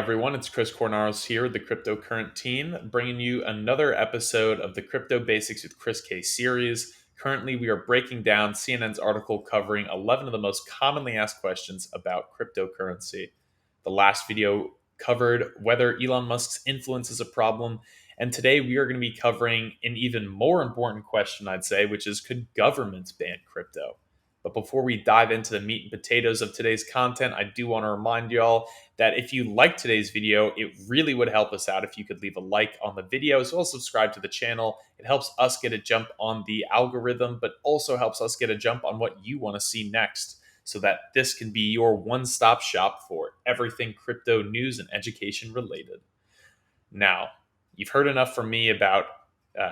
everyone, it's Chris Cornaros here, the Cryptocurrent team, bringing you another episode of the Crypto Basics with Chris K series. Currently, we are breaking down CNN's article covering 11 of the most commonly asked questions about cryptocurrency. The last video covered whether Elon Musk's influence is a problem, and today we are going to be covering an even more important question, I'd say, which is could governments ban crypto? But before we dive into the meat and potatoes of today's content, I do want to remind y'all that if you like today's video, it really would help us out if you could leave a like on the video as well as subscribe to the channel. It helps us get a jump on the algorithm, but also helps us get a jump on what you want to see next so that this can be your one-stop shop for everything crypto news and education related. Now, you've heard enough from me about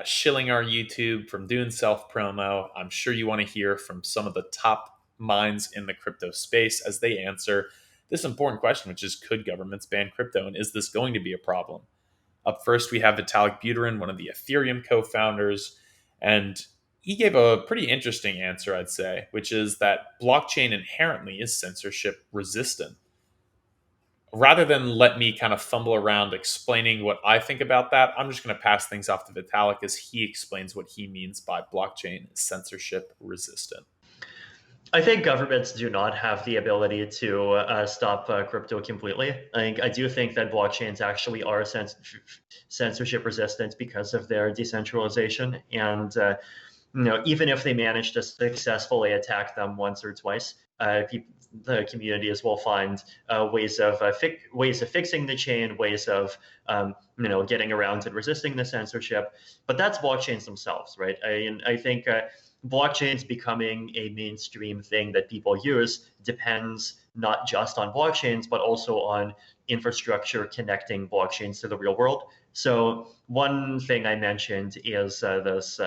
shilling our YouTube, from doing self promo. I'm sure you want to hear from some of the top minds in the crypto space as they answer this important question, which is could governments ban crypto and is this going to be a problem? Up first, we have Vitalik Buterin, one of the Ethereum co founders, and he gave a pretty interesting answer, I'd say, which is that blockchain inherently is censorship resistant. Rather than let me kind of fumble around explaining what I think about that, I'm just going to pass things off to Vitalik as he explains what he means by blockchain censorship resistant. I think governments do not have the ability to stop crypto completely. I do think that blockchains actually are censorship resistant because of their decentralization. And even if they manage to successfully attack them once or twice, the communities will find ways of fixing the chain, ways of getting around and resisting the censorship. But that's blockchains themselves, right? I think blockchains becoming a mainstream thing that people use depends not just on blockchains, but also on infrastructure connecting blockchains to the real world. So one thing I mentioned is this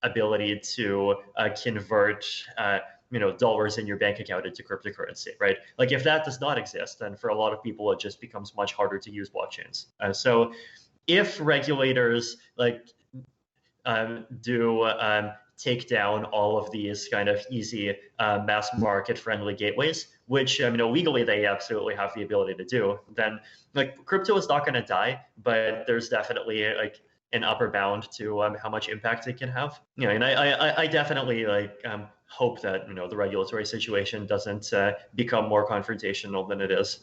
ability to convert dollars in your bank account into cryptocurrency, right? Like if that does not exist, then for a lot of people, it just becomes much harder to use blockchains. So if regulators do take down all of these kind of easy mass market friendly gateways, which legally they absolutely have the ability to do, then crypto is not going to die, but there's definitely an upper bound to how much impact it can have. And I definitely hope that the regulatory situation doesn't become more confrontational than it is.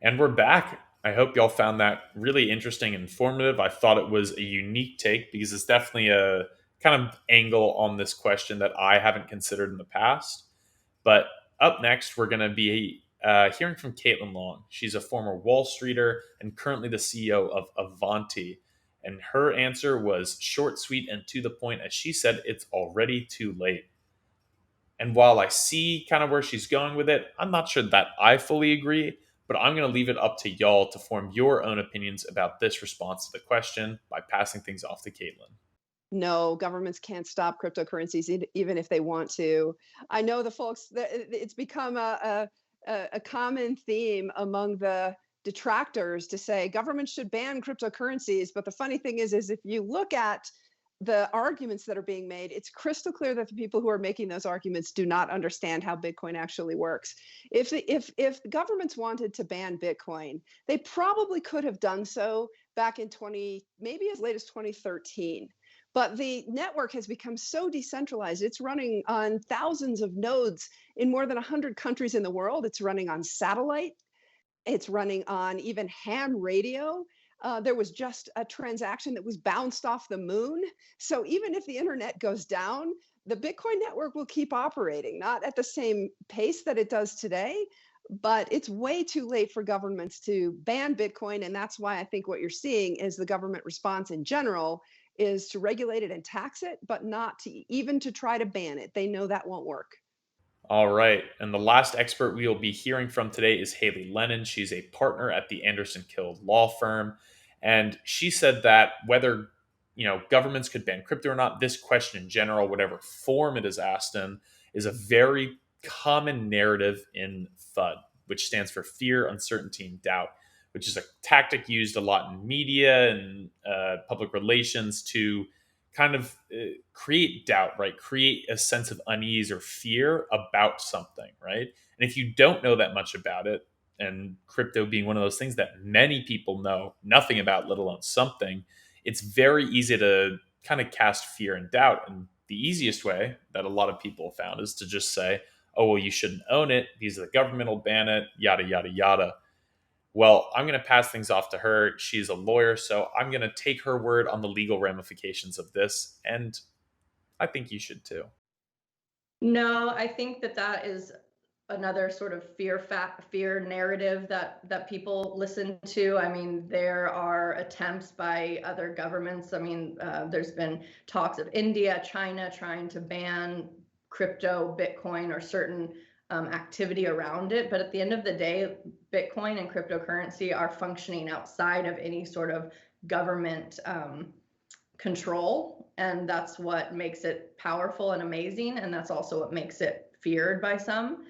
And we're back. I hope y'all found that really interesting and informative. I thought it was a unique take because it's definitely a kind of angle on this question that I haven't considered in the past. But up next, we're going to be hearing from Caitlin Long. She's a former Wall Streeter and currently the CEO of Avanti. And her answer was short, sweet, and to the point, as she said, it's already too late. And while I see kind of where she's going with it, I'm not sure that I fully agree, but I'm going to leave it up to y'all to form your own opinions about this response to the question by passing things off to Caitlin. No, governments can't stop cryptocurrencies even if they want to. I know the folks that it's become a common theme among the detractors to say governments should ban cryptocurrencies. But the funny thing is if you look at the arguments that are being made, it's crystal clear that the people who are making those arguments do not understand how Bitcoin actually works. If the governments wanted to ban Bitcoin, they probably could have done so back in maybe as late as 2013. But the network has become so decentralized. It's running on thousands of nodes in more than 100 countries in the world. It's running on satellite. It's running on even ham radio. There was just a transaction that was bounced off the moon. So even if the internet goes down, the Bitcoin network will keep operating, not at the same pace that it does today, but it's way too late for governments to ban Bitcoin. And that's why I think what you're seeing is the government response in general is to regulate it and tax it, but not to even to try to ban it. They know that won't work. All right. And the last expert we will be hearing from today is Haley Lennon. She's a partner at the Anderson Kill law firm. And she said that whether governments could ban crypto or not, this question in general, whatever form it is asked in, is a very common narrative in FUD, which stands for fear, uncertainty, and doubt, which is a tactic used a lot in media and public relations to kind of create doubt, right? Create a sense of unease or fear about something, right? And if you don't know that much about it, and crypto being one of those things that many people know nothing about, let alone something, it's very easy to kind of cast fear and doubt. And the easiest way that a lot of people have found is to just say, oh, well, you shouldn't own it because the government will ban it, yada, yada, yada. Well, I'm going to pass things off to her. She's a lawyer, so I'm going to take her word on the legal ramifications of this. And I think you should too. No, I think that is another sort of fear narrative that people listen to. I mean, there are attempts by other governments. I mean, there's been talks of India, China trying to ban crypto, Bitcoin, or certain activity around it. But at the end of the day, Bitcoin and cryptocurrency are functioning outside of any sort of government control, and that's what makes it powerful and amazing, and that's also what makes it feared by some.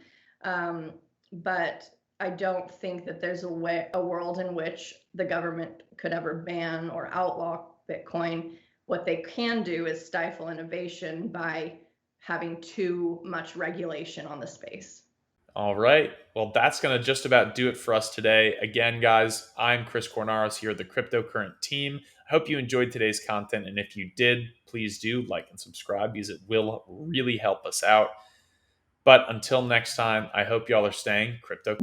But I don't think that there's a world in which the government could ever ban or outlaw Bitcoin. What they can do is stifle innovation by having too much regulation on the space. All right. Well, that's going to just about do it for us today. Again, guys, I'm Chris Cornaros here at the Cryptocurrent team. I hope you enjoyed today's content. And if you did, please do like and subscribe because it will really help us out. But until next time, I hope y'all are staying crypto.